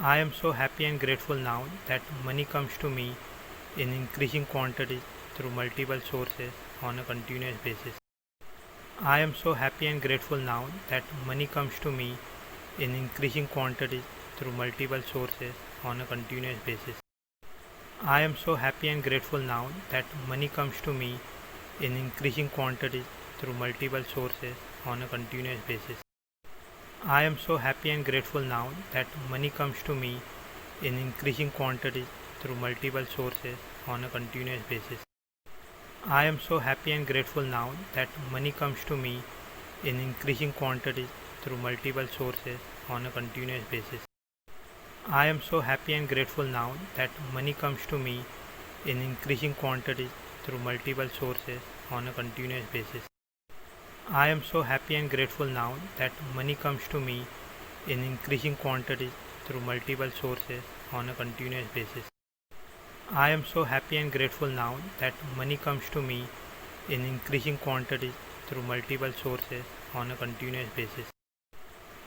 I am so happy and grateful now that money comes to me in increasing quantity through multiple sources on a continuous basis. I am so happy and grateful now that money comes to me in increasing quantity through multiple sources on a continuous basis. I am so happy and grateful now that money comes to me in increasing quantity through multiple sources on a continuous basis. I am so happy and grateful now that money comes to me in increasing quantity through multiple sources on a continuous basis. I am so happy and grateful now that money comes to me in increasing quantity through multiple sources on a continuous basis. I am so happy and grateful now that money comes to me in increasing quantity through multiple sources on a continuous basis. I am so happy and grateful now that money comes to me in increasing quantity through multiple sources on a continuous basis. I am so happy and grateful now that money comes to me in increasing quantity through multiple sources on a continuous basis.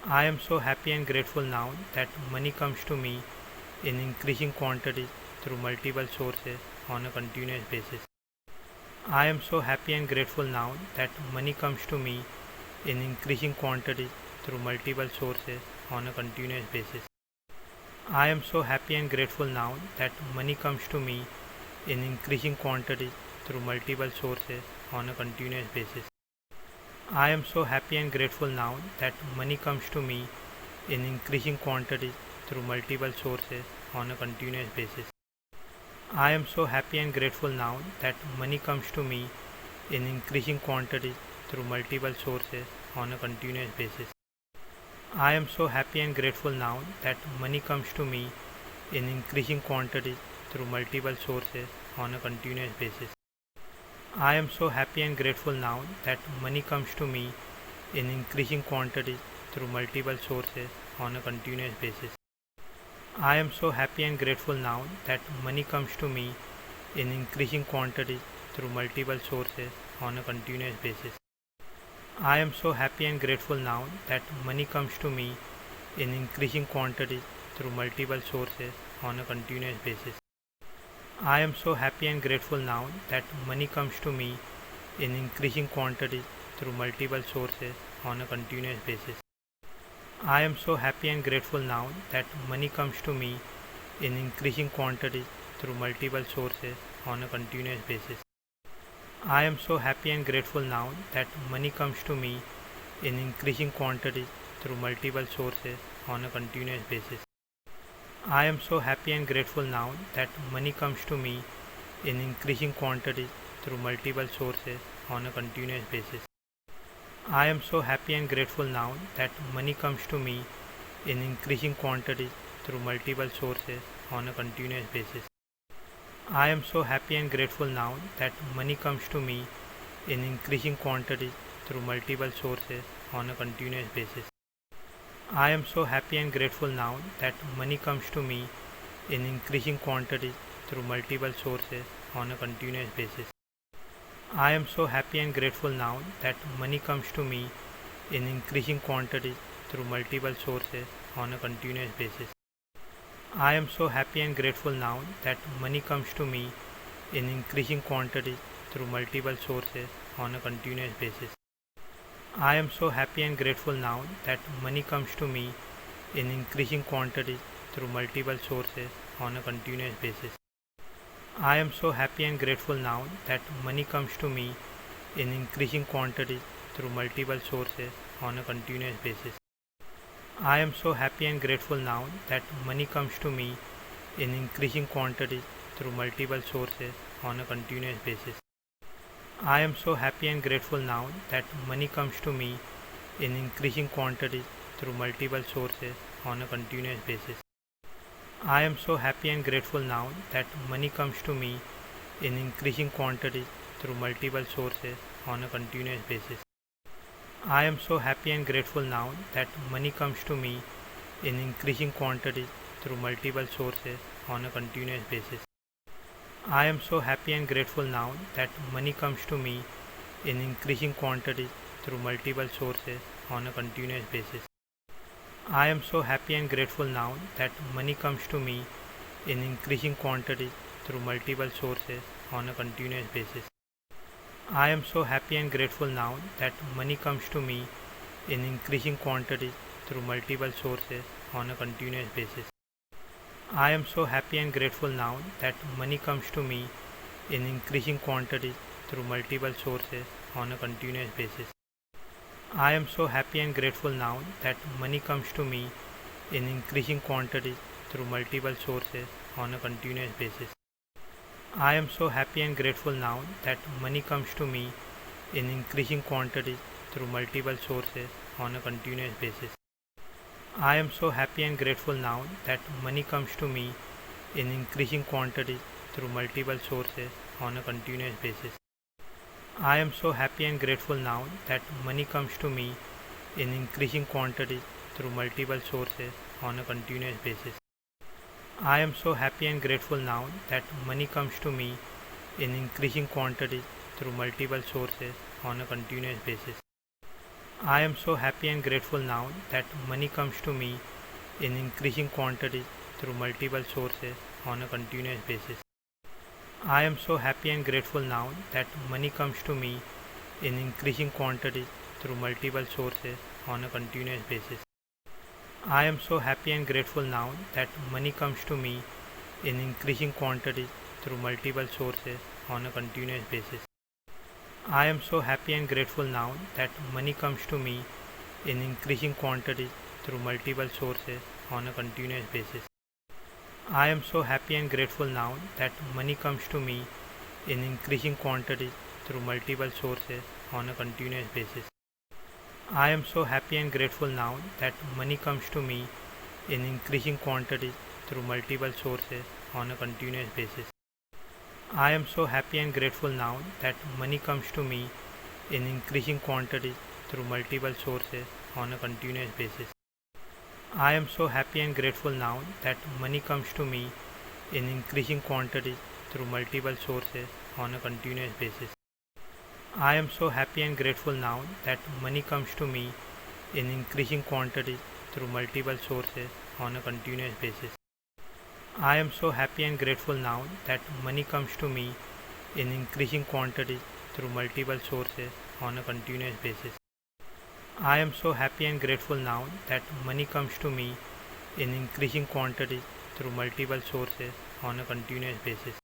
I am so happy and grateful now that money comes to me in increasing quantity through multiple sources on a continuous basis. I am so happy and grateful now that money comes to me in increasing quantity through multiple sources on a continuous basis. I am so happy and grateful now that money comes to me in increasing quantity through multiple sources on a continuous basis. I am so happy and grateful now that money comes to me in increasing quantity through multiple sources on a continuous basis. I am so happy and grateful now that money comes to me in increasing quantity through multiple sources on a continuous basis. I am so happy and grateful now that money comes to me in increasing quantity through multiple sources on a continuous basis. I am so happy and grateful now that money comes to me in increasing quantity through multiple sources on a continuous basis. I am so happy and grateful now that money comes to me in increasing quantity through multiple sources on a continuous basis. I am so happy and grateful now that money comes to me in increasing quantity through multiple sources on a continuous basis. I am so happy and grateful now that money comes to me in increasing quantity through multiple sources on a continuous basis. I am so happy and grateful now that money comes to me in increasing quantity through multiple sources on a continuous basis. I am so happy and grateful now that money comes to me in increasing quantity through multiple sources on a continuous basis. I am so happy and grateful now that money comes to me in increasing quantity through multiple sources on a continuous basis. I am so happy and grateful now that money comes to me in increasing quantity through multiple sources on a continuous basis. I am so happy and grateful now that money comes to me in increasing quantity through multiple sources on a continuous basis. I am so happy and grateful now that money comes to me in increasing quantity through multiple sources on a continuous basis. I am so happy and grateful now that money comes to me in increasing quantity through multiple sources on a continuous basis. I am so happy and grateful now that money comes to me in increasing quantity through multiple sources on a continuous basis. I am so happy and grateful now that money comes to me in increasing quantity through multiple sources on a continuous basis. I am so happy and grateful now that money comes to me in increasing quantity through multiple sources on a continuous basis. I am so happy and grateful now that money comes to me in increasing quantity through multiple sources on a continuous basis. I am so happy and grateful now that money comes to me in increasing quantity through multiple sources on a continuous basis. I am so happy and grateful now that money comes to me in increasing quantity through multiple sources on a continuous basis. I am so happy and grateful now that money comes to me in increasing quantity through multiple sources on a continuous basis. I am so happy and grateful now that money comes to me in increasing quantity through multiple sources on a continuous basis. I am so happy and grateful now that money comes to me in increasing quantity through multiple sources on a continuous basis. I am so happy and grateful now that money comes to me in increasing quantity through multiple sources on a continuous basis. I am so happy and grateful now that money comes to me in increasing quantity through multiple sources on a continuous basis. I am so happy and grateful now that money comes to me in increasing quantity through multiple sources on a continuous basis. I am so happy and grateful now that money comes to me in increasing quantity through multiple sources on a continuous basis. I am so happy and grateful now that money comes to me in increasing quantity through multiple sources on a continuous basis. I am so happy and grateful now that money comes to me in increasing quantity through multiple sources on a continuous basis. I am so happy and grateful now that money comes to me in increasing quantity through multiple sources on a continuous basis. I am so happy and grateful now that money comes to me in increasing quantity through multiple sources on a continuous basis. I am so happy and grateful now that money comes to me in increasing quantity through multiple sources on a continuous basis. I am so happy and grateful now that money comes to me in increasing quantity through multiple sources on a continuous basis. I am so happy and grateful now that money comes to me in increasing quantity through multiple sources on a continuous basis. I am so happy and grateful now that money comes to me in increasing quantity through multiple sources on a continuous basis. I am so happy and grateful now that money comes to me in increasing quantity through multiple sources on a continuous basis. I am so happy and grateful now that money comes to me in increasing quantity through multiple sources on a continuous basis. I am so happy and grateful now that money comes to me in increasing quantity through multiple sources on a continuous basis. I am so happy and grateful now that money comes to me in increasing quantity through multiple sources on a continuous basis. I am so happy and grateful now that money comes to me in increasing quantity through multiple sources on a continuous basis. I am so happy and grateful now that money comes to me in increasing quantity through multiple sources on a continuous basis.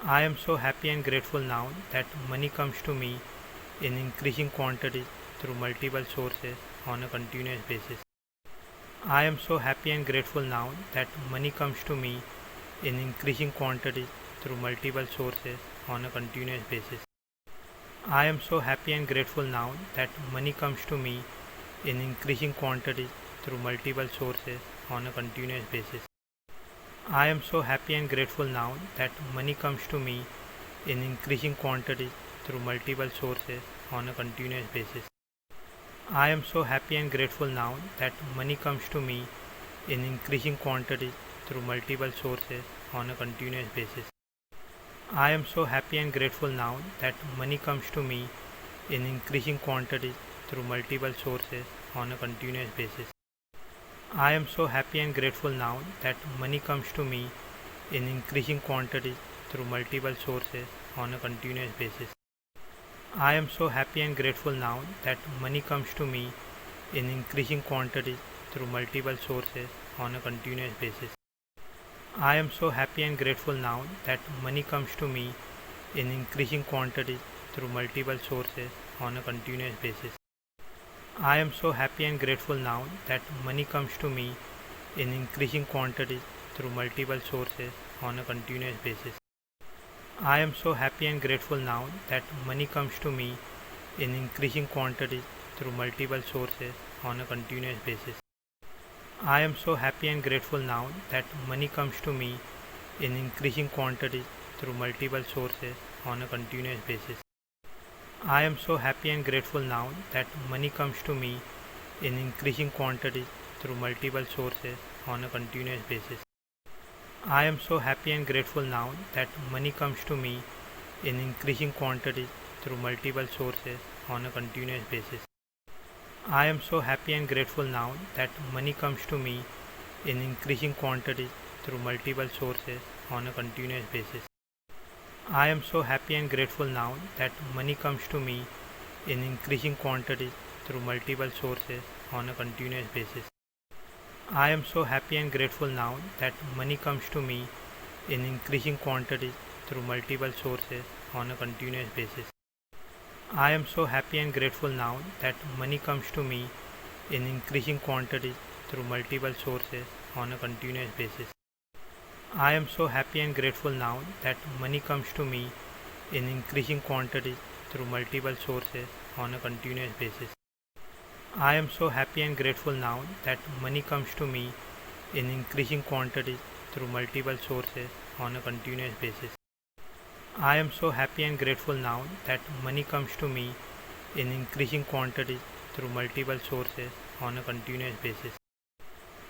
I am so happy and grateful now that money comes to me in increasing quantity through multiple sources on a continuous basis. I am so happy and grateful now that money comes to me in increasing quantity through multiple sources on a continuous basis. I am so happy and grateful now that money comes to me in increasing quantity through multiple sources on a continuous basis. I am so happy and grateful now that money comes to me in increasing quantity through multiple sources on a continuous basis. I am so happy and grateful now that money comes to me in increasing quantity through multiple sources on a continuous basis. I am so happy and grateful now that money comes to me in increasing quantity through multiple sources on a continuous basis. I am so happy and grateful now that money comes to me in increasing quantity through multiple sources on a continuous basis. I am so happy and grateful now that money comes to me in increasing quantity through multiple sources on a continuous basis. I am so happy and grateful now that money comes to me in increasing quantity through multiple sources on a continuous basis. I am so happy and grateful now that money comes to me in increasing quantity through multiple sources on a continuous basis. I am so happy and grateful now that money comes to me in increasing quantity through multiple sources on a continuous basis. I am so happy and grateful now that money comes to me in increasing quantity through multiple sources on a continuous basis. I am so happy and grateful now that money comes to me in increasing quantity through multiple sources on a continuous basis. I am so happy and grateful now that money comes to me in increasing quantity through multiple sources on a continuous basis. I am so happy and grateful now that money comes to me in increasing quantity through multiple sources on a continuous basis. I am so happy and grateful now that money comes to me in increasing quantity through multiple sources on a continuous basis. I am so happy and grateful now that money comes to me in increasing quantity through multiple sources on a continuous basis. I am so happy and grateful now that money comes to me in increasing quantity through multiple sources on a continuous basis. I am so happy and grateful now that money comes to me in increasing quantity through multiple sources on a continuous basis. I am so happy and grateful now that money comes to me in increasing quantity through multiple sources on a continuous basis. I am so happy and grateful now that money comes to me in increasing quantity through multiple sources on a continuous basis.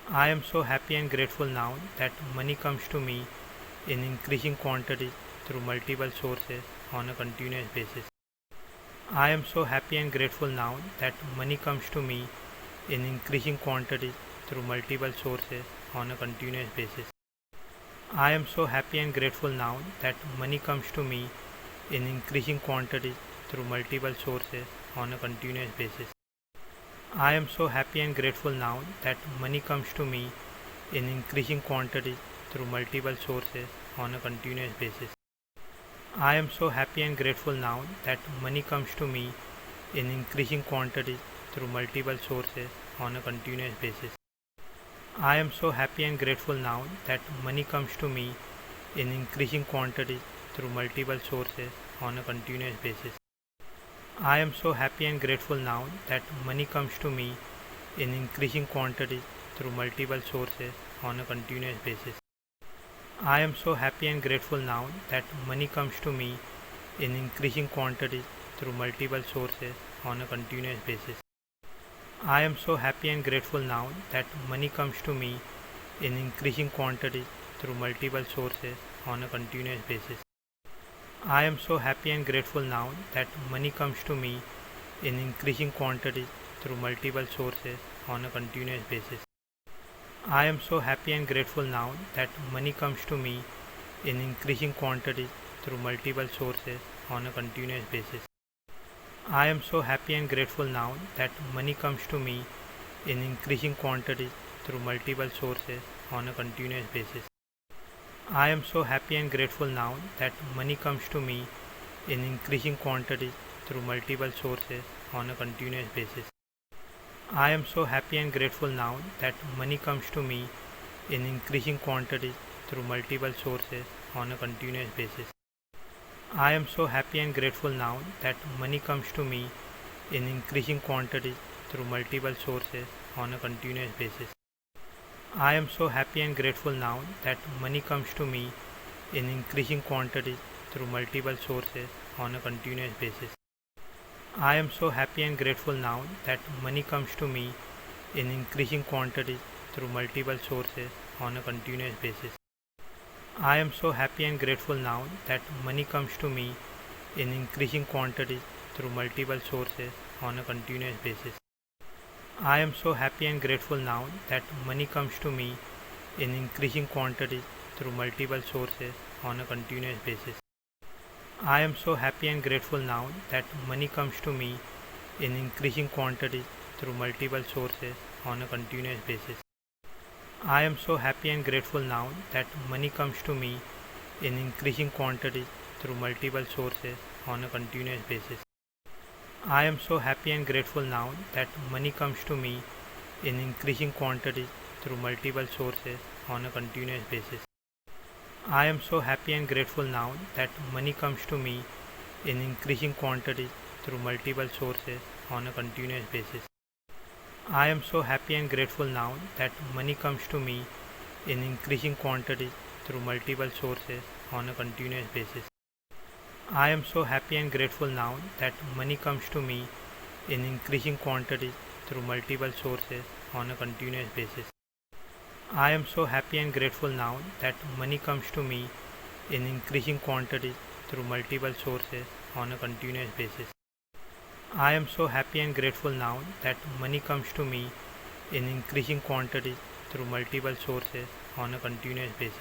I am so happy and grateful now that money comes to me in increasing quantity through multiple sources on a continuous basis. I am so happy and grateful now that money comes to me in increasing quantity through multiple sources on a continuous basis. I am so happy and grateful now that money comes to me in increasing quantity through multiple sources on a continuous basis. I am so happy and grateful now that money comes to me in increasing quantity through multiple sources on a continuous basis. I am so happy and grateful now that money comes to me in increasing quantity through multiple sources on a continuous basis. I am so happy and grateful now that money comes to me in increasing quantity through multiple sources on a continuous basis. I am so happy and grateful now that money comes to me in increasing quantity through multiple sources on a continuous basis. I am so happy and grateful now that money comes to me in increasing quantity through multiple sources on a continuous basis. I am so happy and grateful now that money comes to me in increasing quantity through multiple sources on a continuous basis. I am so happy and grateful now that money comes to me in increasing quantity through multiple sources on a continuous basis. I am so happy and grateful now that money comes to me in increasing quantity through multiple sources on a continuous basis. I am so happy and grateful now that money comes to me in increasing quantity through multiple sources on a continuous basis. I am so happy and grateful now that money comes to me in increasing quantity through multiple sources on a continuous basis. I am so happy and grateful now that money comes to me in increasing quantity through multiple sources on a continuous basis. I am so happy and grateful now that money comes to me in increasing quantity through multiple sources on a continuous basis. I am so happy and grateful now that money comes to me in increasing quantity through multiple sources on a continuous basis. I am so happy and grateful now that money comes to me in increasing quantity through multiple sources on a continuous basis. I am so happy and grateful now that money comes to me in increasing quantity through multiple sources on a continuous basis. I am so happy and grateful now that money comes to me in increasing quantity through multiple sources on a continuous basis. I am so happy and grateful now that money comes to me in increasing quantity through multiple sources on a continuous basis. I am so happy and grateful now that money comes to me in increasing quantity through multiple sources on a continuous basis. I am so happy and grateful now that money comes to me in increasing quantity through multiple sources on a continuous basis. I am so happy and grateful now that money comes to me in increasing quantity through multiple sources on a continuous basis. I am so happy and grateful now that money comes to me in increasing quantity through multiple sources on a continuous basis. I am so happy and grateful now that money comes to me in increasing quantity through multiple sources on a continuous basis. I am so happy and grateful now that money comes to me in increasing quantity through multiple sources on a continuous basis. I am so happy and grateful now that money comes to me in increasing quantity through multiple sources on a continuous basis.